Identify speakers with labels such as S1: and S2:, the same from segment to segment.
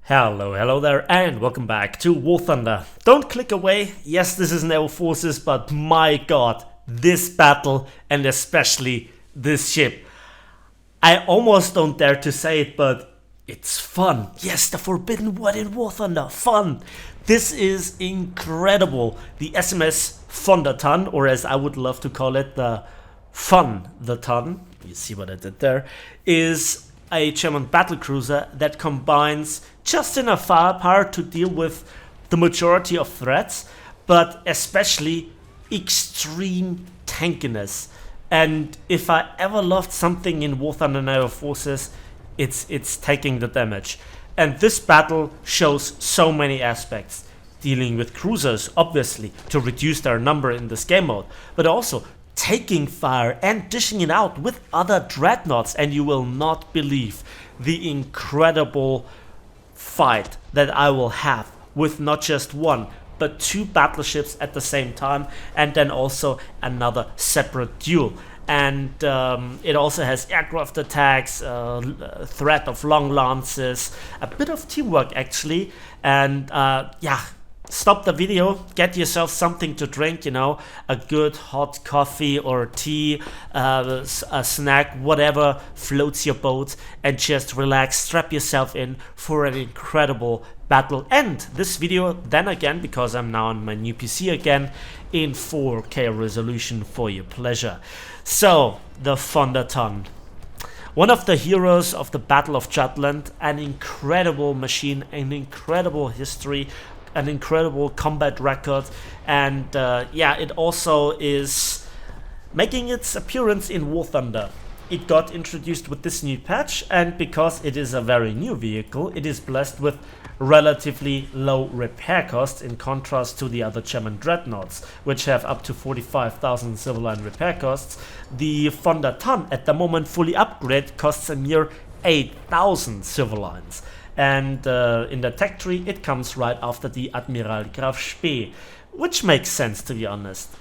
S1: Hello there, and welcome back to War Thunder. Don't click away. Yes, this is Naval Forces, but my god, this battle, and especially this ship. I almost don't dare to say it, but it's fun. Yes, the forbidden word in War Thunder, fun. This is incredible. The SMS Tann, or as I would love to call it, the Tann, you see what I did there, is a German battlecruiser that combines just enough firepower to deal with the majority of threats, but especially extreme tankiness. And if I ever loved something in War Thunder Naval Forces, it's taking the damage. And this battle shows so many aspects. Dealing with cruisers, obviously, to reduce their number in this game mode, but also taking fire and dishing it out with other dreadnoughts, and you will not believe the incredible fight that I will have with not just one but two battleships at the same time, and then also another separate duel. And it also has aircraft attacks, threat of long lances, a bit of teamwork actually, and yeah. Stop the video, get yourself something to drink, you know, a good hot coffee or tea, a snack, whatever floats your boat, and just relax, strap yourself in for an incredible battle. And this video, then again, because I'm now on my new PC again, in 4K resolution for your pleasure. So, the Tann. One of the heroes of the Battle of Jutland, an incredible machine, an incredible history, an incredible combat record, and yeah, it also is making its appearance in War Thunder. It got introduced with this new patch, and because it is a very new vehicle, it is blessed with relatively low repair costs in contrast to the other German dreadnoughts, which have up to 45,000 civil line repair costs. The Tann at the moment fully upgraded costs a mere 8,000 civil lines. And in the tech tree it comes right after the Admiral Graf Spee, which makes sense, to be honest.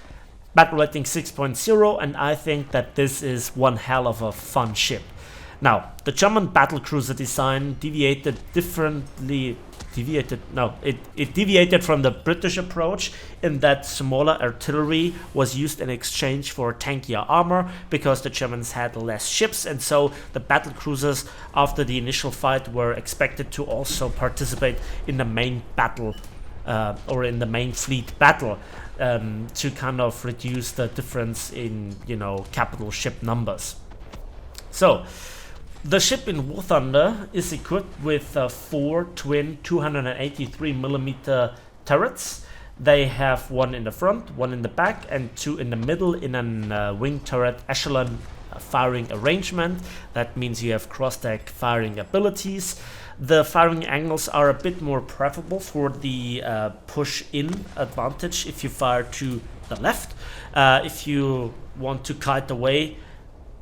S1: Battle rating 6.0, and I think that this is one hell of a fun ship. Now, the German battlecruiser design deviated from the British approach in that smaller artillery was used in exchange for tankier armor, because the Germans had less ships, and so the battlecruisers after the initial fight were expected to also participate in the main battle or in the main fleet battle, to kind of reduce the difference in, you know, capital ship numbers. So the ship in War Thunder is equipped with 4 twin 283mm turrets. They have one in the front, one in the back, and two in the middle in an wing turret echelon firing arrangement. That means you have cross-deck firing abilities. The firing angles are a bit more preferable for the push-in advantage if you fire to the left. If you want to kite away,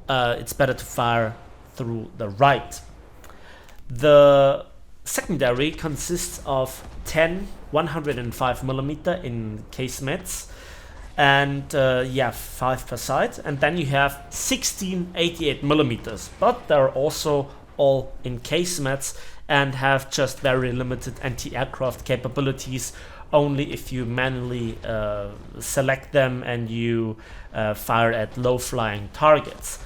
S1: it's better to fire through the right. The secondary consists of 10 105mm in casemates, and yeah, 5 per side, and then you have 16 88mm, but they're also all in casemates and have just very limited anti-aircraft capabilities, only if you manually select them and you fire at low-flying targets.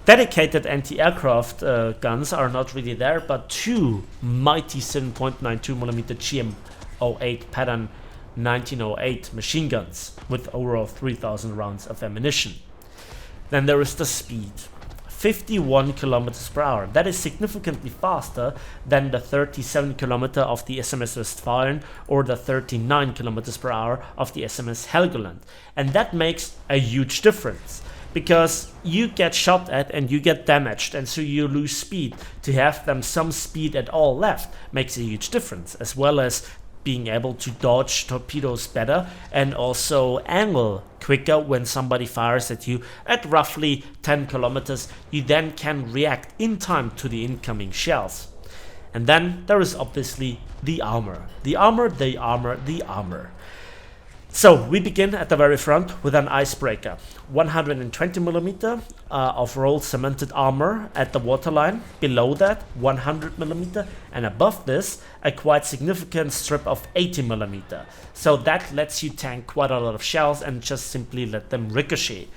S1: Dedicated anti-aircraft guns are not really there, but two mighty 7.92mm GM08 pattern 1908 machine guns with overall 3,000 rounds of ammunition. Then there is the speed, 51 kilometers per hour. That is significantly faster than the 37 kilometer of the SMS Westfalen or the 39 kilometers per hour of the SMS Helgoland, and that makes a huge difference, because you get shot at and you get damaged, and so you lose speed. To have them some speed at all left makes a huge difference, as well as being able to dodge torpedoes better and also angle quicker when somebody fires at you at roughly 10 kilometers. You then can react in time to the incoming shells. And then there is obviously the armor. The armor. So we begin at the very front with an icebreaker. 120mm of rolled cemented armor at the waterline. Below that 100mm, and above this a quite significant strip of 80mm. So that lets you tank quite a lot of shells and just simply let them ricochet.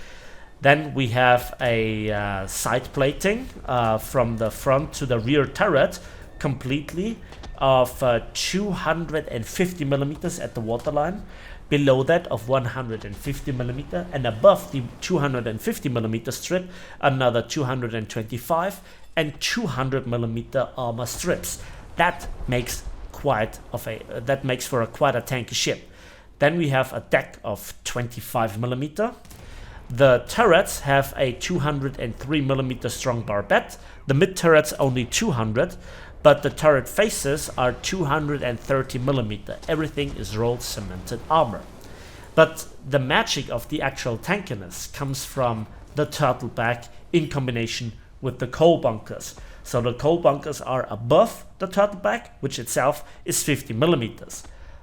S1: Then we have a side plating from the front to the rear turret completely of 250mm at the waterline. Below that of 150mm, and above the 250mm strip another 225 and 200mm armor strips. That makes for a quite a tanky ship. Then we have a deck of 25mm. The turrets have a 203mm strong barbette. The mid turrets only 200, but the turret faces are 230mm. Everything is rolled cemented armor. But the magic of the actual tankiness comes from the turtleback in combination with the coal bunkers. So the coal bunkers are above the turtleback, which itself is 50mm.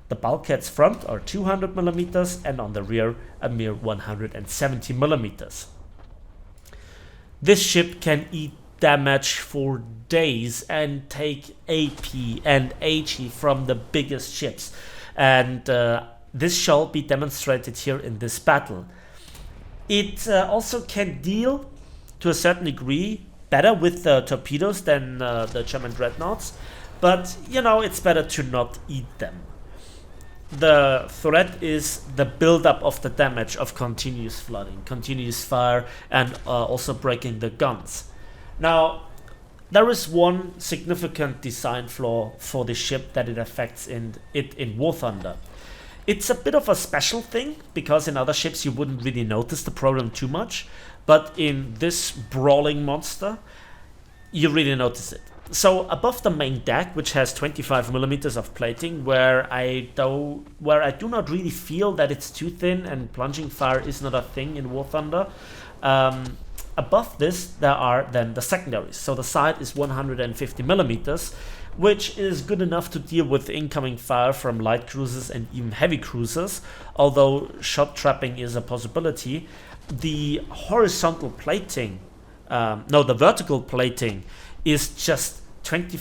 S1: The bulkheads front are 200mm, and on the rear a mere 170mm. This ship can eat damage for days and take AP and HE from the biggest ships, and this shall be demonstrated here in this battle. It also can deal to a certain degree better with the torpedoes than the German dreadnoughts, but you know, it's better to not eat them. The threat is the buildup of the damage of continuous flooding, continuous fire, and also breaking the guns. Now, there is one significant design flaw for the ship that it affects in War Thunder. It's a bit of a special thing, because in other ships you wouldn't really notice the problem too much, but in this brawling monster, you really notice it. So above the main deck, which has 25mm of plating, where I do not really feel that it's too thin and plunging fire is not a thing in War Thunder, above this there are then the secondaries. So the side is 150mm, which is good enough to deal with incoming fire from light cruisers and even heavy cruisers, although shot trapping is a possibility. The horizontal plating, the vertical plating is just 20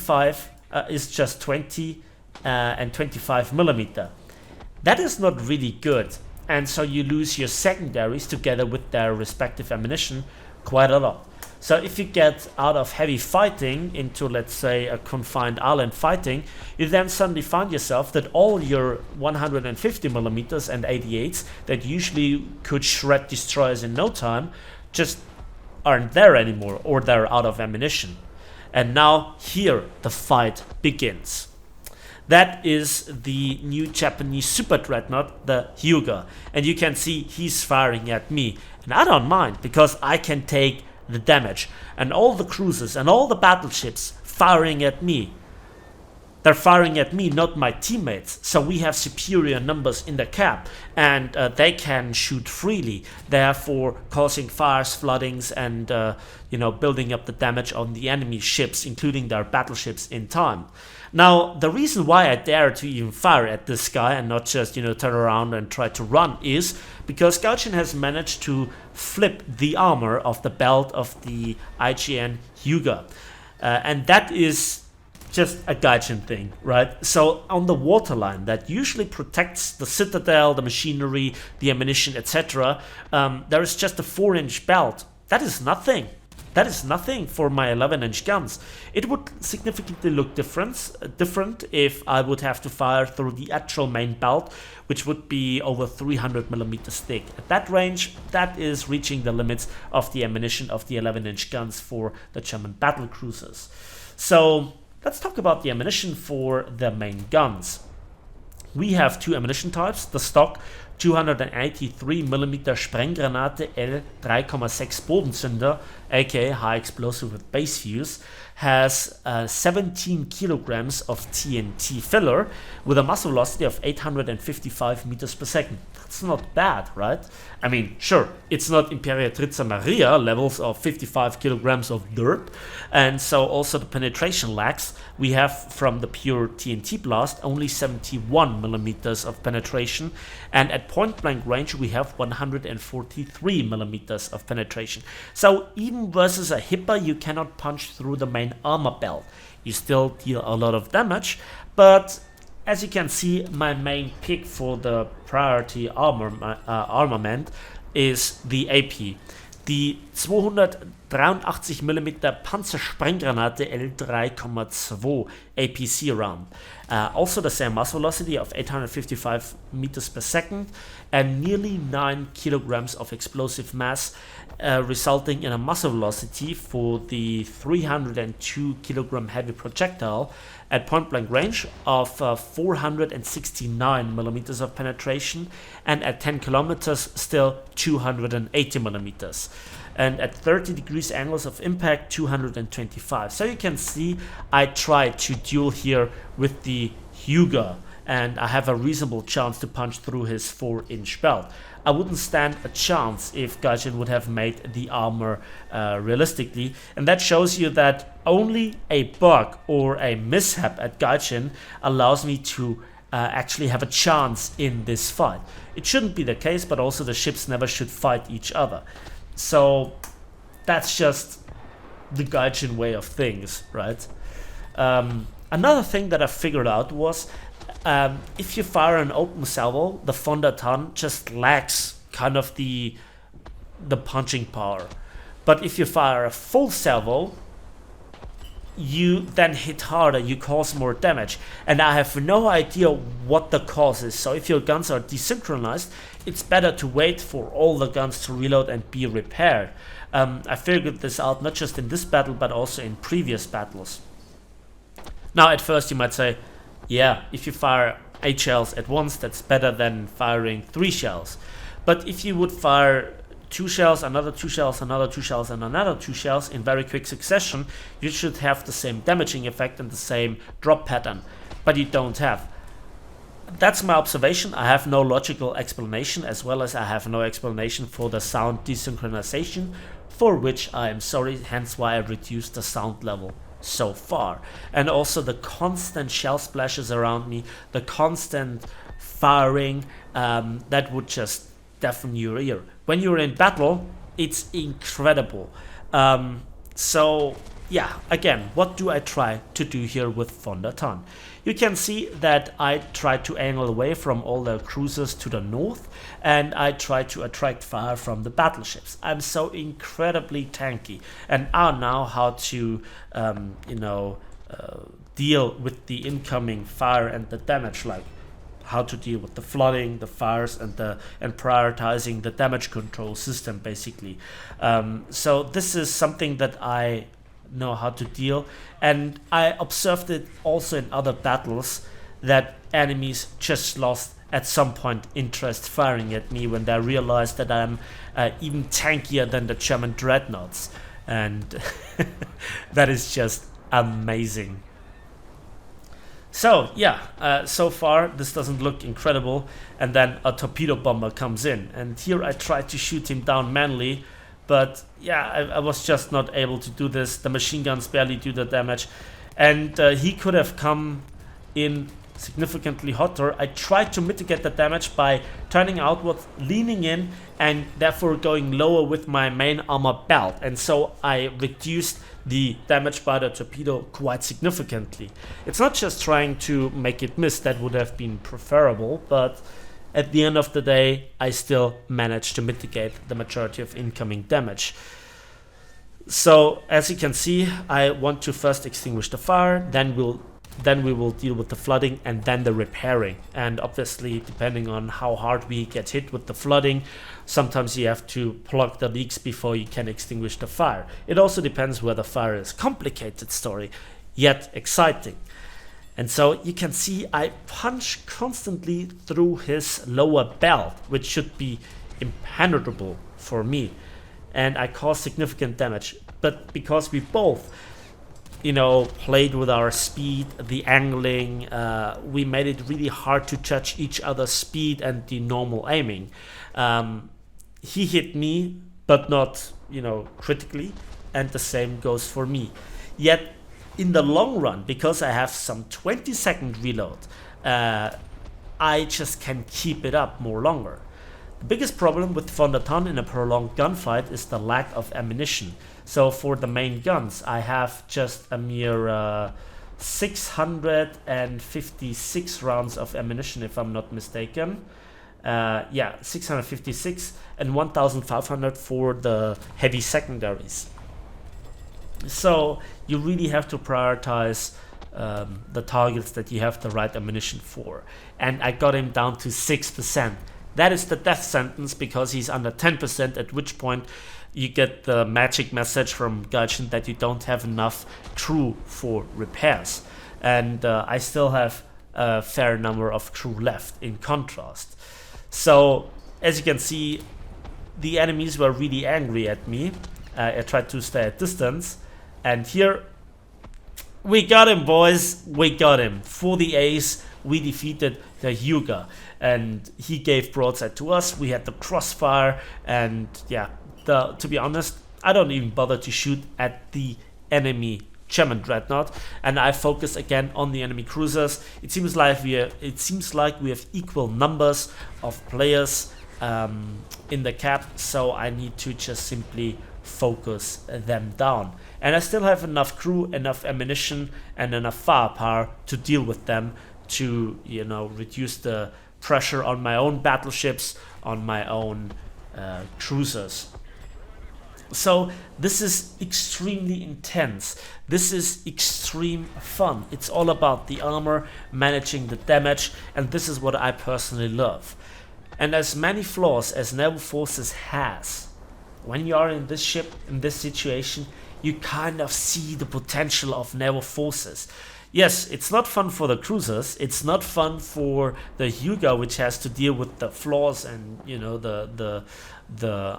S1: and 25mm. That is not really good, and so you lose your secondaries together with their respective ammunition quite a lot. So if you get out of heavy fighting into, let's say, a confined island fighting, you then suddenly find yourself that all your 150mm and 88s that usually could shred destroyers in no time just aren't there anymore, or they're out of ammunition. And now here the fight begins. That is the new Japanese super dreadnought, the Hyuga, and you can see he's firing at me, and I don't mind because I can take the damage, and all the cruisers and all the battleships firing at me. They're firing at me, not my teammates, so we have superior numbers in the cap, and they can shoot freely, therefore causing fires, floodings, and building up the damage on the enemy ships, including their battleships in time. Now, the reason why I dare to even fire at this guy and not just, turn around and try to run is because Gaijin has managed to flip the armor of the belt of the IGN Hyuga. And that is just a Gaijin thing, right? So on the waterline that usually protects the citadel, the machinery, the ammunition, etc., there is just a 4-inch belt. That is nothing. That is nothing for my 11-inch guns. It would significantly look different if I would have to fire through the actual main belt, which would be over 300mm thick. At that range, that is reaching the limits of the ammunition of the 11-inch guns for the German battle cruisers. So let's talk about the ammunition for the main guns. We have two ammunition types: the stock 283mm Sprenggranate L 3,6 Bodenzünder, aka high explosive with base fuse, has 17 kilograms of TNT filler with a muzzle velocity of 855 meters per second. That's not bad, right? I mean, sure, it's not Imperatrice Maria levels of 55 kilograms of dirt, and so also the penetration lags. We have from the pure TNT blast only 71 millimeters of penetration, and at point blank range we have 143 millimeters of penetration. So even versus a hipper, you cannot punch through the main armor belt. You still deal a lot of damage, but as you can see, my main pick for the priority armament is the AP. Die 283mm Panzersprenggranate L3,2 APC round. Also the same muzzle velocity of 855 meters per second and nearly 9 kilograms of explosive mass, resulting in a muzzle velocity for the 302 kilogram heavy projectile at point blank range of 469 millimeters of penetration, and at 10 kilometers still 280 millimeters, and at 30 degrees angles of impact 225. So you can see I try to duel here with the Huger, and I have a reasonable chance to punch through his 4-inch belt. I wouldn't stand a chance if Gaijin would have made the armor realistically, and that shows you that only a bug or a mishap at Gaijin allows me to actually have a chance in this fight. It shouldn't be the case, but also the ships never should fight each other. So that's just the Gaijin way of things, right? Another thing that I figured out was if you fire an open salvo, the Tann just lacks kind of the punching power. But if you fire a full salvo, you then hit harder, you cause more damage. And I have no idea what the cause is. So if your guns are desynchronized, it's better to wait for all the guns to reload and be repaired. I figured this out not just in this battle, but also in previous battles. Now at first you might say, yeah, if you fire 8 shells at once, that's better than firing 3 shells. But if you would fire 2 shells, another 2 shells, another 2 shells, and another 2 shells in very quick succession, you should have the same damaging effect and the same drop pattern. But you don't have. That's my observation. I have no logical explanation, as well as I have no explanation for the sound desynchronization, for which I am sorry, hence why I reduced the sound level so far. And also the constant shell splashes around me, the constant firing, that would just deafen your ear. When you're in battle, it's incredible. So yeah, again, what do I try to do here with Tann? You can see that I try to angle away from all the cruisers to the north, and I try to attract fire from the battleships. I'm so incredibly tanky, and I know how to, deal with the incoming fire and the damage, like how to deal with the flooding, the fires, and prioritizing the damage control system, basically. So this is something that I know how to deal, and I observed it also in other battles that enemies just lost at some point interest firing at me when they realized that I'm even tankier than the German dreadnoughts, and that is just amazing. So yeah, so far this doesn't look incredible, and then a torpedo bomber comes in, and here I try to shoot him down manually, but yeah, I was just not able to do this. The machine guns barely do the damage, and he could have come in significantly hotter. I tried to mitigate the damage by turning outwards, leaning in, and therefore going lower with my main armor belt, and so I reduced the damage by the torpedo quite significantly. It's not just trying to make it miss, that would have been preferable, but at the end of the day, I still managed to mitigate the majority of incoming damage. So as you can see, I want to first extinguish the fire, then we will deal with the flooding and then the repairing. And obviously, depending on how hard we get hit with the flooding, sometimes you have to plug the leaks before you can extinguish the fire. It also depends where the fire is. Complicated story, yet exciting. And so you can see I punch constantly through his lower belt, which should be impenetrable for me. And I cause significant damage. But because we both you know, played with our speed, the angling. We made it really hard to judge each other's speed and the normal aiming. He hit me, but not, you know, critically, and the same goes for me. Yet, in the long run, because I have some 20-second reload, I just can keep it up more longer. The biggest problem with von der Tann in a prolonged gunfight is the lack of ammunition. So for the main guns, I have just a mere 656 rounds of ammunition, if I'm not mistaken. Yeah, 656 and 1,500 for the heavy secondaries. So you really have to prioritize the targets that you have the right ammunition for. And I got him down to 6%. That is the death sentence because he's under 10%, at which point you get the magic message from Gaijin that you don't have enough crew for repairs. And I still have a fair number of crew left in contrast. So as you can see, the enemies were really angry at me. I tried to stay at distance, and here we got him, boys. We got him. For the ace, we defeated the Hyuga, and he gave broadside to us. We had the crossfire, and yeah, to be honest, I don't even bother to shoot at the enemy German dreadnought, and I focus again on the enemy cruisers. It seems like we have equal numbers of players in the cap, so I need to just simply focus them down. And I still have enough crew, enough ammunition, and enough firepower to deal with them, to, you know, reduce the pressure on my own battleships, on my own cruisers. So this is extremely intense. This is extreme fun. It's all about the armor, managing the damage, and this is what I personally love. And as many flaws as Naval Forces has, when you are in this ship, in this situation, you kind of see the potential of Naval Forces. Yes, it's not fun for the cruisers, it's not fun for the Hyuga, which has to deal with the flaws and, you know, the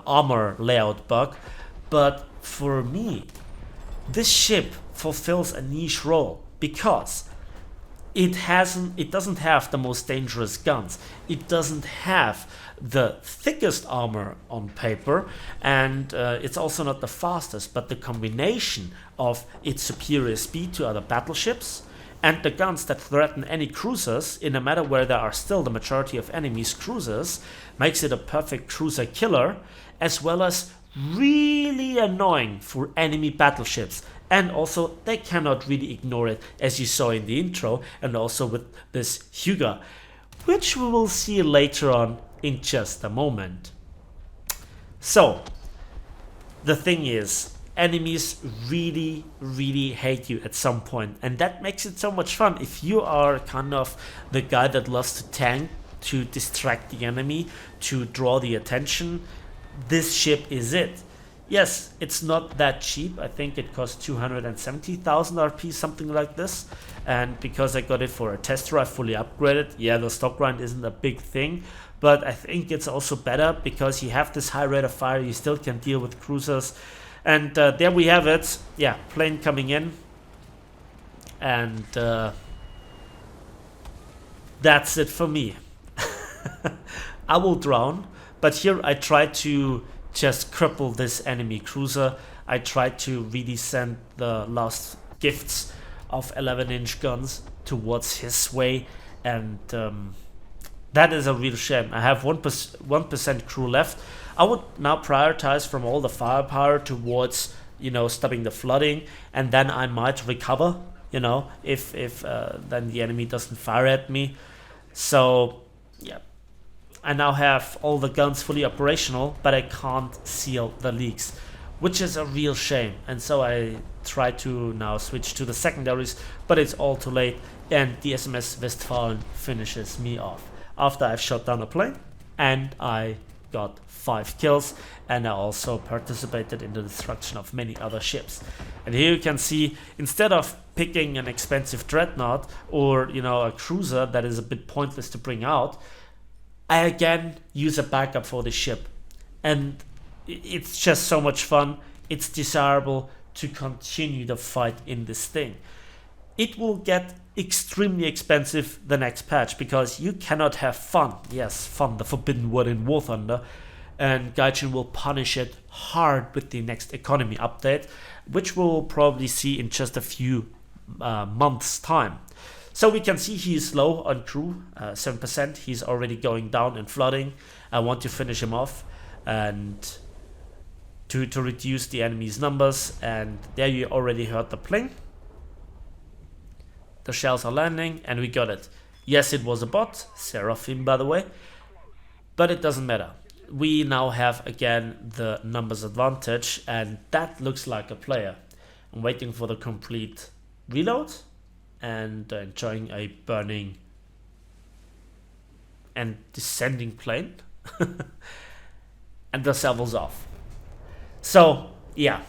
S1: armor layout bug, but for me, this ship fulfills a niche role because it doesn't have the most dangerous guns, it doesn't have the thickest armor on paper, and it's also not the fastest, but the combination of its superior speed to other battleships and the guns that threaten any cruisers in a matter where there are still the majority of enemies cruisers makes it a perfect cruiser killer, as well as really annoying for enemy battleships. And also they cannot really ignore it, as you saw in the intro, and also with this Hyuga, which we will see later on in just a moment. So the thing is, enemies really hate you at some point, and that makes it so much fun. If you are kind of the guy that loves to tank, to distract the enemy, to draw the attention, this ship is it. Yes, it's not that cheap. I think it costs 270,000 RP, something like this. And because I got it for a tester, I fully upgraded. Yeah, the stock grind isn't a big thing, but I think it's also better because you have this high rate of fire, you still can deal with cruisers. And there we have it. Yeah, plane coming in. And that's it for me. I will drown, but here I try to just cripple this enemy cruiser. I try to really send the last gifts of 11-inch guns towards his way, and that is a real shame. I have 1% crew left. I would now prioritize from all the firepower towards, you know, stopping the flooding, and then I might recover, you know, if then the enemy doesn't fire at me. So yeah, I now have all the guns fully operational, but I can't seal the leaks, which is a real shame. And so I try to now switch to the secondaries, but it's all too late, and the SMS Westfalen finishes me off after I've shot down a plane and I got 5 kills, and I also participated in the destruction of many other ships. And here you can see, instead of picking an expensive dreadnought or, you know, a cruiser that is a bit pointless to bring out, I again use a backup for the ship, and it's just so much fun. It's desirable to continue the fight in this thing. It will get extremely expensive the next patch because you cannot have fun. Yes, fun, the forbidden word in War Thunder. And Gaijin will punish it hard with the next economy update, which we'll probably see in just a few months' time. So we can see he is low on crew, 7%. He's already going down and flooding. I want to finish him off and to reduce the enemy's numbers. And there you already heard the pling. The shells are landing and we got it. Yes, it was a bot, Seraphim by the way, but it doesn't matter. We now have again the numbers advantage and that looks like a player. I'm waiting for the complete reload and enjoying a burning and descending plane. And the servo's off. So yeah,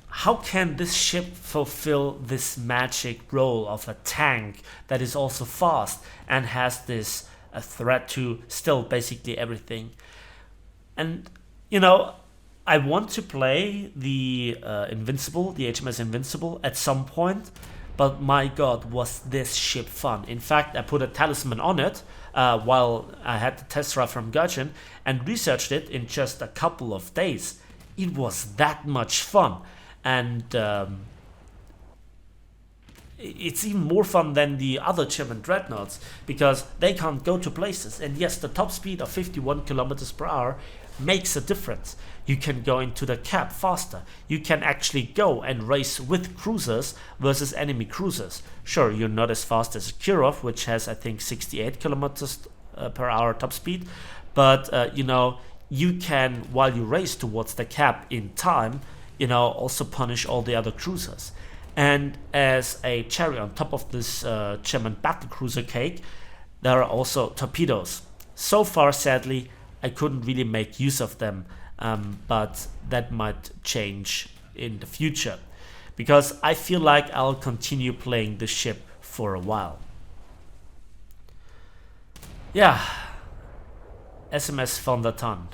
S1: how can this ship fulfill this magic role of a tank that is also fast and has this a threat to still basically everything? And you know, I want to play the Invincible, the HMS Invincible at some point, but my god, was this ship fun. In fact, I put a talisman on it while I had the test run from Gaijin and researched it in just a couple of days. It was that much fun. And it's even more fun than the other German dreadnoughts because they can't go to places. And yes, the top speed of 51 kilometers per hour makes a difference. You can go into the cap faster. You can actually go and race with cruisers versus enemy cruisers. Sure, you're not as fast as Kirov, which has I think 68 kilometers per hour top speed, but you know, you can, while you race towards the cap in time, you know, also punish all the other cruisers. And as a cherry on top of this German battlecruiser cake, there are also torpedoes. So far, sadly, I couldn't really make use of them, but that might change in the future, because I feel like I'll continue playing this ship for a while. Yeah, SMS von der Tann.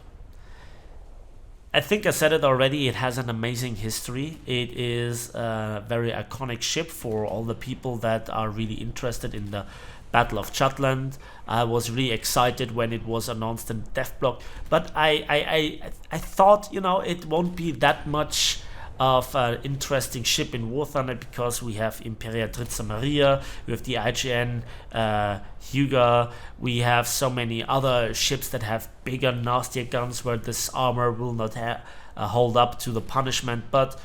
S1: I think I said it already, it has an amazing history. It is a very iconic ship for all the people that are really interested in the Battle of Jutland. I was really excited when it was announced in Devblock, but I thought, you know, it won't be that much of an interesting ship in War Thunder because we have Imperatrice Maria, we have the IGN Hugo, we have so many other ships that have bigger, nastier guns where this armor will not hold up to the punishment. But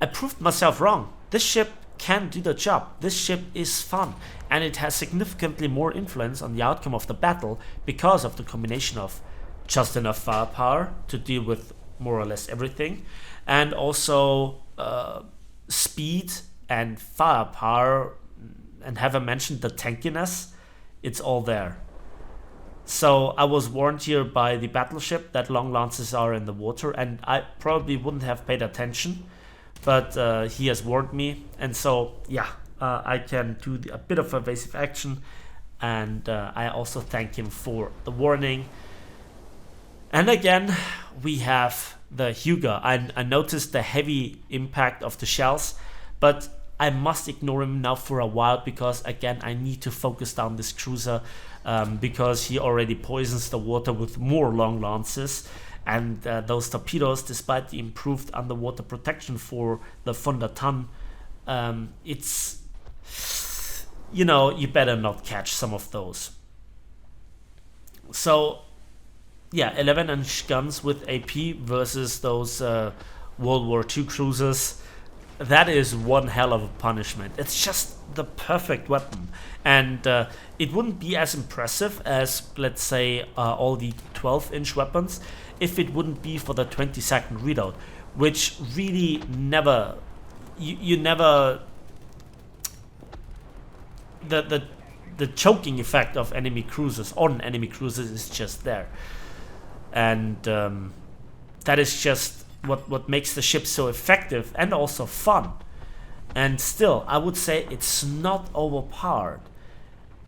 S1: I proved myself wrong. This ship can do the job. This ship is fun and it has significantly more influence on the outcome of the battle because of the combination of just enough firepower to deal with more or less everything, and also speed and firepower, and have I mentioned the tankiness? It's all there. So I was warned here by the battleship that long lances are in the water, and I probably wouldn't have paid attention, but he has warned me, and so yeah, I can do a bit of evasive action, and I also thank him for the warning. And again, we have the Hugo. I noticed the heavy impact of the shells, but I must ignore him now for a while because again I need to focus down this cruiser because he already poisons the water with more long lances, and those torpedoes, despite the improved underwater protection for the von der Tann, it's, you know, you better not catch some of those. So yeah, 11-inch guns with AP versus those World War II cruisers. That is one hell of a punishment. It's just the perfect weapon. And it wouldn't be as impressive as, let's say, all the 12-inch weapons if it wouldn't be for the 20-second reload, which really never... You never... The choking effect of enemy cruisers on enemy cruisers is just there. And that is just what makes the ship so effective and also fun. And still, I would say it's not overpowered.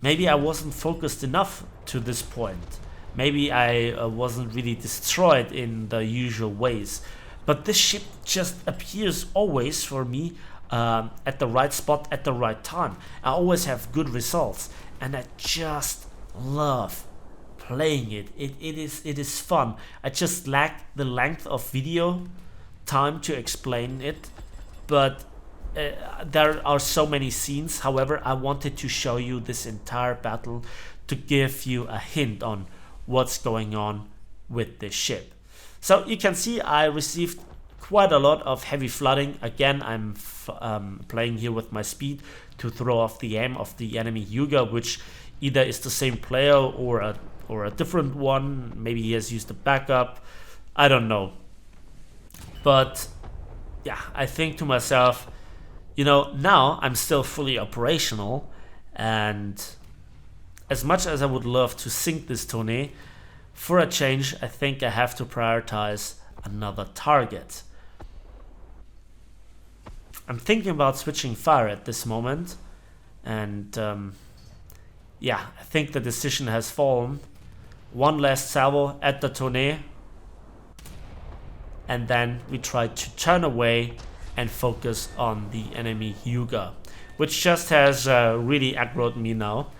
S1: Maybe I wasn't focused enough to this point. Maybe I wasn't really destroyed in the usual ways. But this ship just appears always for me at the right spot at the right time. I always have good results, and I just love playing it. It is fun. I just lack the length of video time to explain it, but there are so many scenes. However, I wanted to show you this entire battle to give you a hint on what's going on with this ship. So you can see I received quite a lot of heavy flooding. Again, I'm playing here with my speed to throw off the aim of the enemy Hyuga, which either is the same player or a different one. Maybe he has used a backup. I don't know. But yeah, I think to myself, you know, now I'm still fully operational, and as much as I would love to sink this tourney, for a change, I think I have to prioritize another target. I'm thinking about switching fire at this moment, and yeah, I think the decision has fallen. One last salvo at the tourney, and then we try to turn away and focus on the enemy Hyuga, which just has really aggroed me now.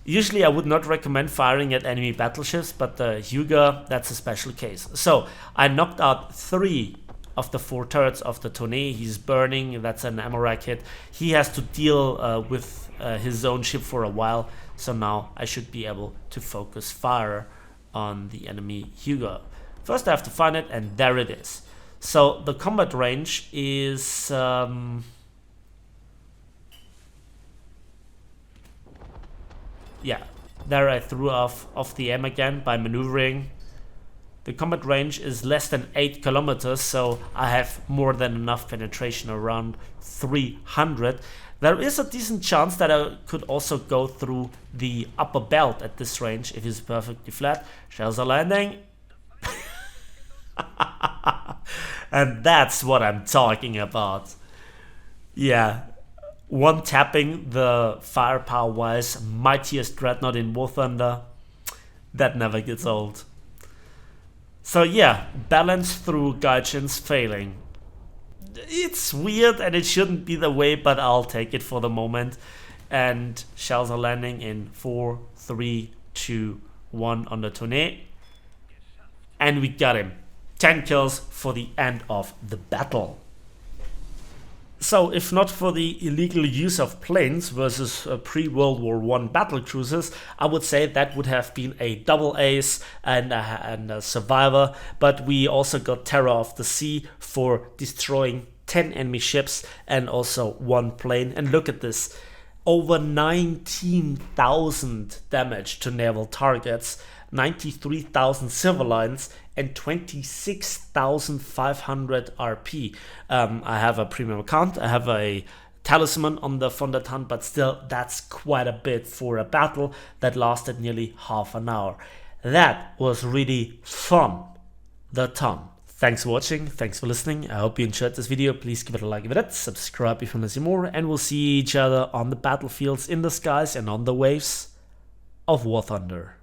S1: Usually I would not recommend firing at enemy battleships, but the Hyuga, that's a special case. So I knocked out 3 of the 4 turrets of the tourney. He's burning, that's an ammo rack hit. He has to deal with his own ship for a while, so now I should be able to focus fire on the enemy Hyuga. First I have to find it, and there it is. So the combat range is yeah, there I threw off the aim again by maneuvering. The combat range is less than 8 kilometers, so I have more than enough penetration, around 300. There is a decent chance that I could also go through the upper belt at this range if it's perfectly flat. Shells are landing. And that's what I'm talking about. Yeah. One tapping the firepower-wise mightiest dreadnought in War Thunder. That never gets old. So yeah, balance through Gaijins failing. It's weird and it shouldn't be the way, but I'll take it for the moment. And shells are landing in 4, 3, 2, 1 on the tourney. And we got him. 10 kills for the end of the battle. So if not for the illegal use of planes versus pre-World War I battle cruisers, I would say that would have been a double ace and a survivor. But we also got Terror of the Sea for destroying 10 enemy ships and also 1 plane. And look at this, over 19,000 damage to naval targets, 93,000 civil lines, and 26,500 RP. I have a premium account, I have a talisman on the Fondertan, but still that's quite a bit for a battle that lasted nearly half an hour. That was really fun. The ton. Thanks for watching, thanks for listening. I hope you enjoyed this video. Please give it a like if it, subscribe if you want to see more, and we'll see each other on the battlefields, in the skies, and on the waves of War Thunder.